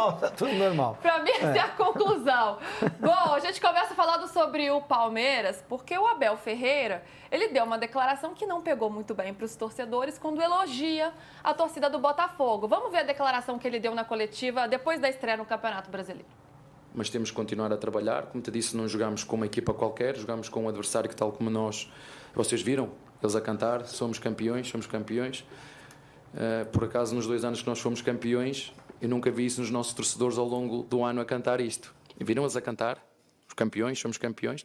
normal, tá tudo normal. Para mim, essa é a conclusão. Bom, a gente começa falando sobre o Palmeiras, porque o Abel Ferreira, ele deu uma declaração que não pegou muito bem para os torcedores quando elogia a torcida do Botafogo. Vamos ver a declaração que ele deu na coletiva depois da estreia no Campeonato Brasileiro. Mas temos que continuar a trabalhar. Como te disse, não jogamos com uma equipa qualquer, jogamos com um adversário que, tal como nós, vocês viram, eles a cantar, somos campeões, somos campeões. Por acaso, nos 2 anos que nós fomos campeões, eu nunca vi isso nos nossos torcedores ao longo do ano a cantar isto. E viram-os a cantar, os campeões, somos campeões.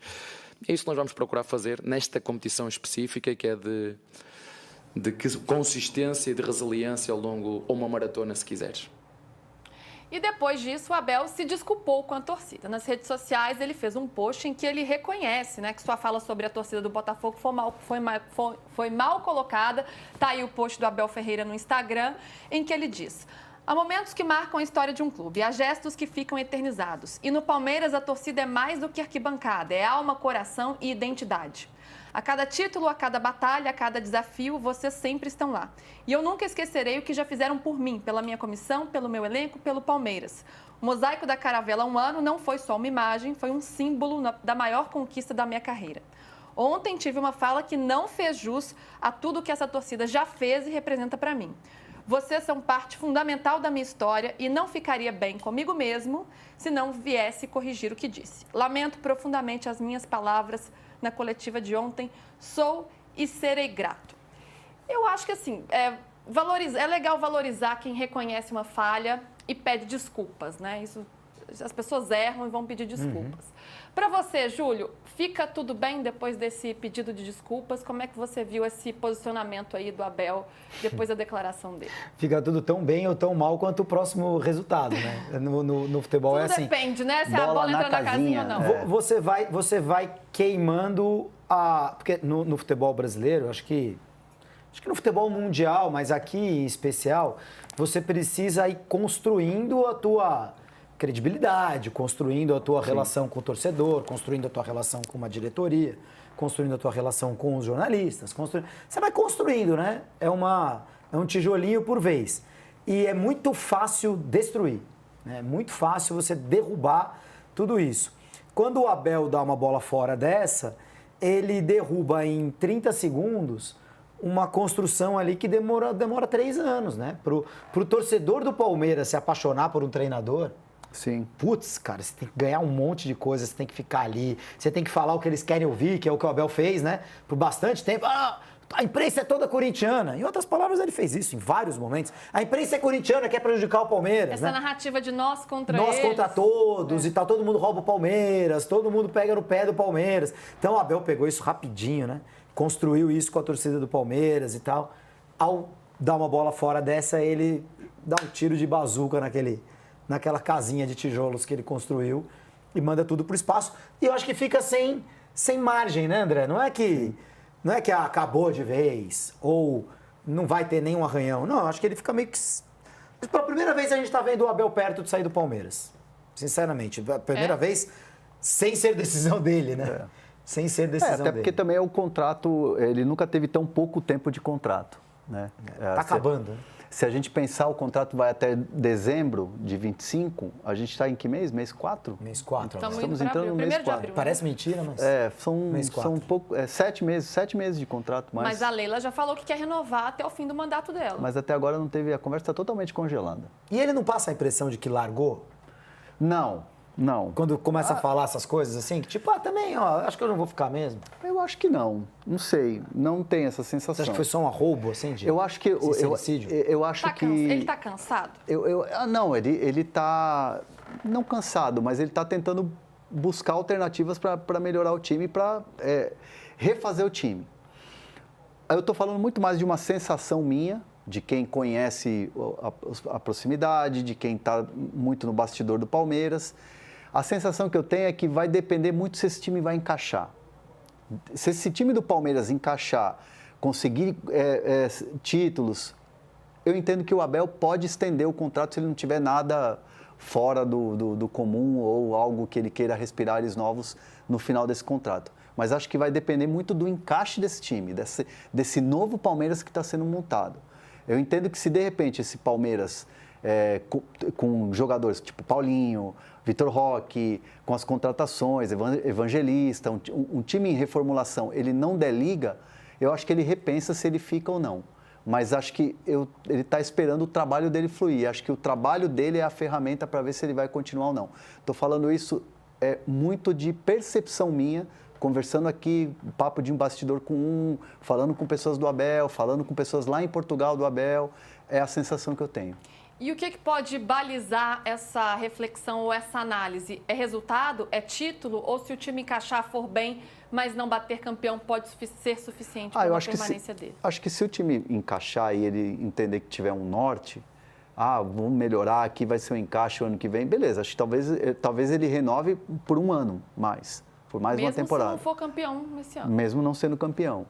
É isso que nós vamos procurar fazer nesta competição específica, que é de consistência e de resiliência ao longo, ou uma maratona, se quiseres. E depois disso, o Abel se desculpou com a torcida. Nas redes sociais, ele fez um post em que ele reconhece, né, que sua fala sobre a torcida do Botafogo foi mal colocada. Está aí o post do Abel Ferreira no Instagram, em que ele diz: há momentos que marcam a história de um clube, há gestos que ficam eternizados. E no Palmeiras, a torcida é mais do que arquibancada, é alma, coração e identidade. A cada título, a cada batalha, a cada desafio, vocês sempre estão lá. E eu nunca esquecerei o que já fizeram por mim, pela minha comissão, pelo meu elenco, pelo Palmeiras. O mosaico da Caravela há um ano não foi só uma imagem, foi um símbolo da maior conquista da minha carreira. Ontem tive uma fala que não fez jus a tudo que essa torcida já fez e representa para mim. Vocês são parte fundamental da minha história e não ficaria bem comigo mesmo se não viesse corrigir o que disse. Lamento profundamente as minhas palavras na coletiva de ontem. Sou e serei grato. Eu acho que, assim, é legal valorizar quem reconhece uma falha e pede desculpas, né? As pessoas erram e vão pedir desculpas. Para você, Júlio, fica tudo bem depois desse pedido de desculpas? Como é que você viu esse posicionamento aí do Abel depois da declaração dele? Fica tudo tão bem ou tão mal quanto o próximo resultado, né? No futebol tudo é assim. Depende, né? Se a bola entra na casinha ou não. Você vai queimando porque no futebol brasileiro, acho que no futebol mundial, mas aqui em especial, você precisa ir construindo a tua credibilidade, construindo a tua relação com o torcedor, construindo a tua relação com uma diretoria, construindo a tua relação com os jornalistas. Você vai construindo, né? É um tijolinho por vez. E é muito fácil destruir, né? É muito fácil você derrubar tudo isso. Quando o Abel dá uma bola fora dessa, ele derruba em 30 segundos uma construção ali que demora 3 anos, né? Pro torcedor do Palmeiras se apaixonar por um treinador... Sim. Putz, cara, você tem que ganhar um monte de coisa, você tem que ficar ali, você tem que falar o que eles querem ouvir, que é o que o Abel fez, né? Por bastante tempo. A imprensa é toda corintiana. Em outras palavras, ele fez isso em vários momentos. A imprensa é corintiana, quer prejudicar o Palmeiras, Essa né? narrativa de nós contra nós eles. Contra todos e tal, todo mundo rouba o Palmeiras, todo mundo pega no pé do Palmeiras. Então o Abel pegou isso rapidinho, né? Construiu isso com a torcida do Palmeiras e tal. Ao dar uma bola fora dessa, ele dá um tiro de bazuca naquela casinha de tijolos que ele construiu e manda tudo pro espaço. E eu acho que fica sem margem, né, André? Não é que acabou de vez ou não vai ter nenhum arranhão. Não, eu acho que ele fica meio que... Pela primeira vez a gente tá vendo o Abel perto de sair do Palmeiras. Sinceramente. Pela primeira vez, sem ser decisão dele, né? Sem ser decisão dele. Até porque também o contrato, ele nunca teve tão pouco tempo de contrato, né? Tá acabando, né? Se a gente pensar, o contrato vai até dezembro de 25, a gente está em que mês? Mês 4? Mês 4. Estamos entrando no mês 4. Abril, Parece mentira, mas... São 7 meses de contrato. Mas a Leila já falou que quer renovar até o fim do mandato dela. Mas até agora não teve, a conversa está totalmente congelada. E ele não passa a impressão de que largou? Não. Quando começa a falar essas coisas assim, que tipo, também, acho que eu não vou ficar mesmo. Eu acho que não. Não sei. Não tem essa sensação. Você acha que foi só um arroubo, assim, de eu acho que sincericídio? Eu acho que... Ele está cansado? Não, ele está... Não cansado, mas ele está tentando buscar alternativas para melhorar o time, para refazer o time. Eu estou falando muito mais de uma sensação minha, de quem conhece a proximidade, de quem está muito no bastidor do Palmeiras. A sensação que eu tenho é que vai depender muito se esse time vai encaixar. Se esse time do Palmeiras encaixar, conseguir títulos, eu entendo que o Abel pode estender o contrato se ele não tiver nada fora do comum ou algo que ele queira respirar ares novos no final desse contrato. Mas acho que vai depender muito do encaixe desse time, desse novo Palmeiras que está sendo montado. Eu entendo que se de repente esse Palmeiras com jogadores tipo Paulinho, Vitor Roque, com as contratações, Evangelista, um time em reformulação, ele não der liga, eu acho que ele repensa se ele fica ou não. Mas acho que ele está esperando o trabalho dele fluir. Acho que o trabalho dele é a ferramenta para ver se ele vai continuar ou não. Estou falando isso muito de percepção minha, conversando aqui, papo de um bastidor falando com pessoas do Abel, falando com pessoas lá em Portugal do Abel. É a sensação que eu tenho. E o que pode balizar essa reflexão ou essa análise? É resultado? É título? Ou se o time encaixar, for bem, mas não bater campeão, pode ser suficiente para a permanência dele? Acho que se o time encaixar e ele entender que tiver um norte, vamos melhorar aqui, vai ser um encaixe o ano que vem, beleza. Acho que talvez ele renove por um ano mais, por mais uma temporada. Mesmo se não for campeão nesse ano. Mesmo não sendo campeão.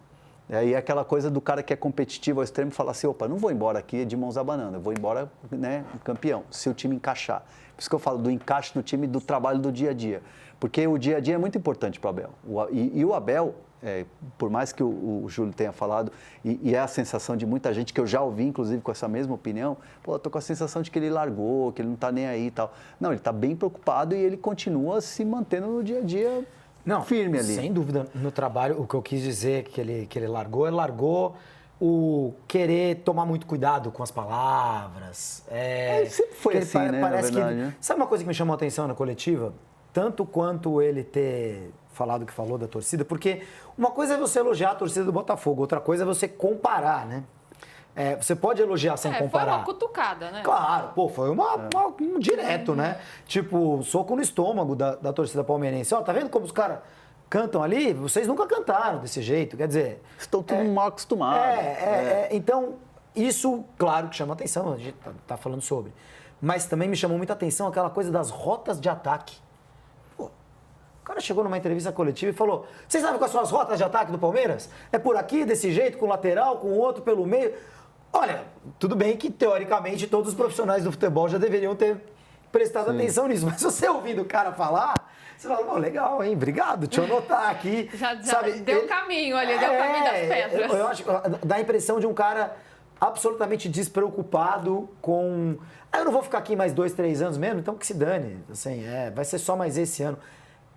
E aquela coisa do cara que é competitivo ao extremo falar assim, opa, não vou embora aqui de mãos abanando, eu vou embora, né, campeão, se o time encaixar. Por isso que eu falo do encaixe do time, do trabalho do dia a dia. Porque o dia a dia é muito importante para o Abel. E o Abel, por mais que o Júlio tenha falado, e é a sensação de muita gente, que eu já ouvi, inclusive, com essa mesma opinião, eu estou com a sensação de que ele largou, que ele não está nem aí e tal. Não, ele está bem preocupado e ele continua se mantendo no dia a dia. Não, firme ali. Sem dúvida, no trabalho, o que eu quis dizer que ele largou, ele largou o querer tomar muito cuidado com as palavras. Sempre foi assim, né, parece na verdade, né? Sabe uma coisa que me chamou a atenção na coletiva? Tanto quanto ele ter falado o que falou da torcida, porque uma coisa é você elogiar a torcida do Botafogo, outra coisa é você comparar, né? Você pode elogiar sem comparar. Foi uma cutucada, né? Claro, foi um direto, né? Tipo, soco no estômago da torcida palmeirense. Ó, tá vendo como os caras cantam ali? Vocês nunca cantaram desse jeito, quer dizer... Estão tudo mal acostumados. Então, isso, claro que chama atenção, a gente tá falando sobre. Mas também me chamou muita atenção aquela coisa das rotas de ataque. Pô, o cara chegou numa entrevista coletiva e falou, vocês sabem quais são as rotas de ataque do Palmeiras? É por aqui, desse jeito, com o lateral, com o outro pelo meio... Olha, tudo bem que, teoricamente, todos os profissionais do futebol já deveriam ter prestado atenção nisso, mas você ouvindo o cara falar, você fala, legal, hein, obrigado, deixa eu anotar aqui. Já sabe, deu caminho ali, deu caminho das pedras. Eu acho, dá a impressão de um cara absolutamente despreocupado com... eu não vou ficar aqui mais 2, 3 anos mesmo, então que se dane, assim, vai ser só mais esse ano.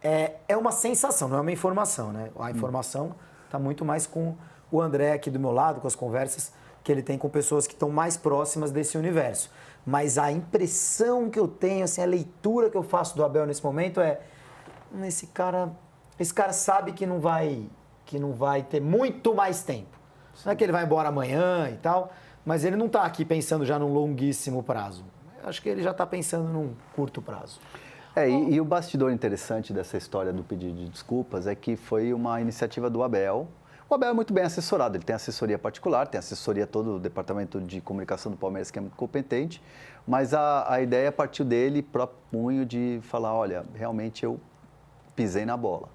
É uma sensação, não é uma informação, né? A informação está muito mais com o André aqui do meu lado, com as conversas que ele tem com pessoas que estão mais próximas desse universo. Mas a impressão que eu tenho, assim, a leitura que eu faço do Abel nesse momento esse cara sabe que não vai ter muito mais tempo. Não é que ele vai embora amanhã e tal, mas ele não está aqui pensando já num longuíssimo prazo. Eu acho que ele já está pensando num curto prazo. E o bastidor interessante dessa história do pedido de desculpas é que foi uma iniciativa do Abel. O Abel é muito bem assessorado, ele tem assessoria particular, tem assessoria todo o departamento de comunicação do Palmeiras, que é muito competente, mas a ideia partiu dele, próprio punho, de falar, olha, realmente eu pisei na bola.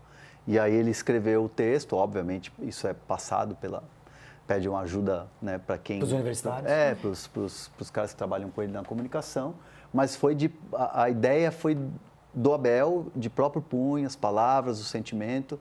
E aí ele escreveu o texto, obviamente isso é passado pede uma ajuda, né, para quem... Para os universitários. Para os caras que trabalham com ele na comunicação, mas a ideia foi do Abel, de próprio punho, as palavras, o sentimento.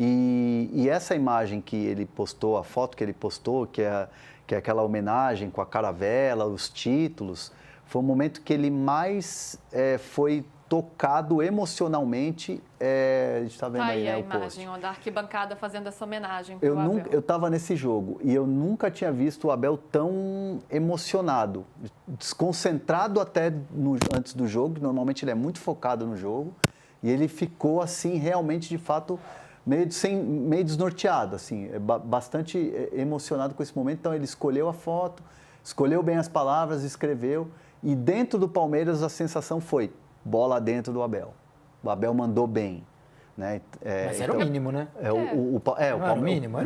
E essa imagem que ele postou, a foto que ele postou, que é aquela homenagem com a caravela, os títulos, foi o momento que ele mais foi tocado emocionalmente. A gente está vendo aí, né, a o imagem, post. da arquibancada fazendo essa homenagem para o Abel. Eu estava nesse jogo e eu nunca tinha visto o Abel tão emocionado, desconcentrado até antes do jogo, que normalmente ele é muito focado no jogo, e ele ficou assim, realmente, de fato... meio desnorteado, assim, bastante emocionado com esse momento. Então, ele escolheu a foto, escolheu bem as palavras, escreveu. E dentro do Palmeiras, a sensação foi bola dentro do Abel. O Abel mandou bem. Né? Mas era o mínimo, né? O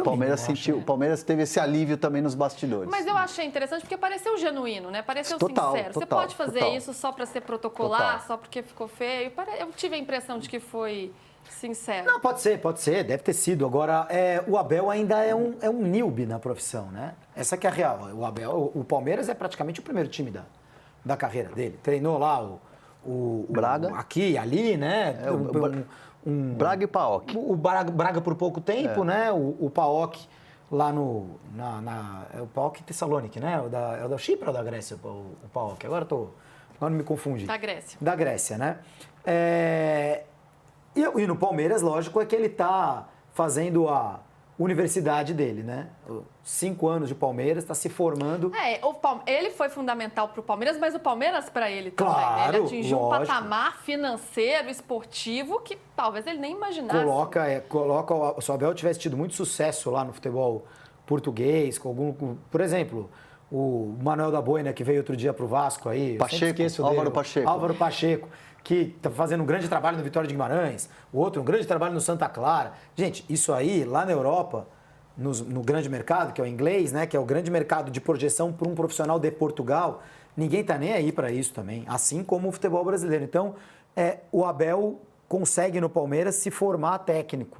Palmeiras sentiu, o Palmeiras teve esse alívio também nos bastidores. Mas eu achei interessante porque pareceu genuíno, né? Pareceu sincero. Você pode fazer isso só para ser protocolar, só porque ficou feio? Eu tive a impressão de que foi... sincero. Não, pode ser, deve ter sido. Agora, o Abel ainda é um newbie na profissão, né? Essa que é a real. O Palmeiras é praticamente o primeiro time da carreira dele. Treinou lá o Braga. Aqui, ali, né? Braga e Paok. O Braga por pouco tempo, né? O Paok lá no é o PAOK Thessaloniki, né? É o da Chipre ou da Grécia, o PAOK? Agora me confundi. Da Grécia. Da Grécia, né? E no Palmeiras, lógico, é que ele está fazendo a universidade dele, né? 5 anos de Palmeiras, está se formando. Ele foi fundamental para o Palmeiras, mas o Palmeiras para ele também. Claro, Né? Ele atingiu um lógico. patamar financeiro, esportivo, que talvez ele nem imaginasse. Se o Abel tivesse tido muito sucesso lá no futebol português, por exemplo, o Manuel da Boina, que veio outro dia para o Vasco aí. Álvaro Pacheco, que está fazendo um grande trabalho no Vitória de Guimarães, o outro um grande trabalho no Santa Clara. Gente, isso aí, lá na Europa, no grande mercado, que é o inglês, né, que é o grande mercado de projeção para um profissional de Portugal, ninguém está nem aí para isso também, assim como o futebol brasileiro. Então, o Abel consegue no Palmeiras se formar técnico.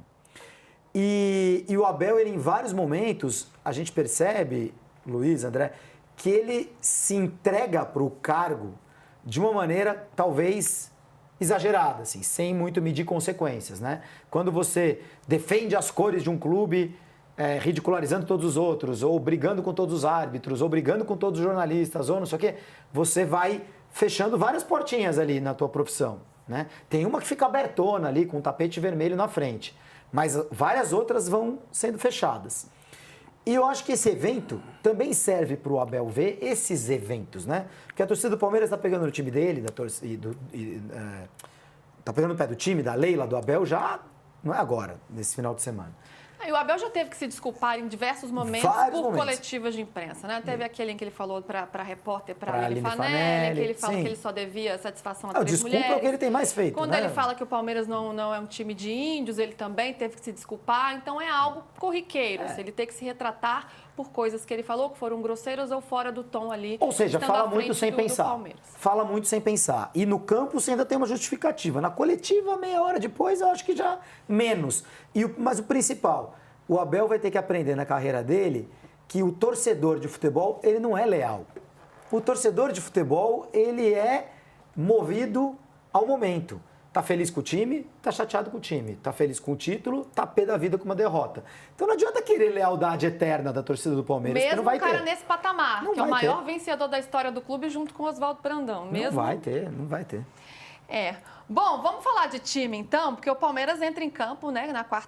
E o Abel, ele, em vários momentos, a gente percebe, Luiz, André, que ele se entrega para o cargo de uma maneira, talvez, exagerada, assim, sem muito medir consequências, né? Quando você defende as cores de um clube, ridicularizando todos os outros, ou brigando com todos os árbitros, ou brigando com todos os jornalistas, ou não sei o quê, você vai fechando várias portinhas ali na tua profissão, né? Tem uma que fica abertona ali, com um tapete vermelho na frente, mas várias outras vão sendo fechadas. E eu acho que esse evento também serve para o Abel ver esses eventos, né? Porque a torcida do Palmeiras está pegando no time dele, está pegando no pé do time, da Leila, do Abel, já não é agora, nesse final de semana. E o Abel já teve que se desculpar em diversos momentos coletivas de imprensa, né? Teve aquele em que ele falou para a repórter, para Aline Fanelli, que ele fala que ele só devia satisfação a 3 mulheres. Desculpa é o que ele tem mais feito, Quando né? ele fala que o Palmeiras não é um time de índios, ele também teve que se desculpar. Então é algo corriqueiro. Ele tem que se retratar por coisas que ele falou que foram grosseiras ou fora do tom ali. Ou seja, fala muito sem pensar. Fala muito sem pensar. E no campo você ainda tem uma justificativa. Na coletiva, meia hora depois, eu acho que já menos. Mas o principal, o Abel vai ter que aprender na carreira dele que o torcedor de futebol, ele não é leal. O torcedor de futebol, ele é movido ao momento. Tá feliz com o time, tá chateado com o time. Tá feliz com o título, tá pé da vida com uma derrota. Então não adianta querer lealdade eterna da torcida do Palmeiras, mesmo que não vai ter. Mesmo o cara nesse patamar, não que é o maior ter. Vencedor da história do clube junto com o Oswaldo Brandão. Mesmo... Não vai ter, não vai ter. Bom, vamos falar de time então, porque o Palmeiras entra em campo, né, na quarta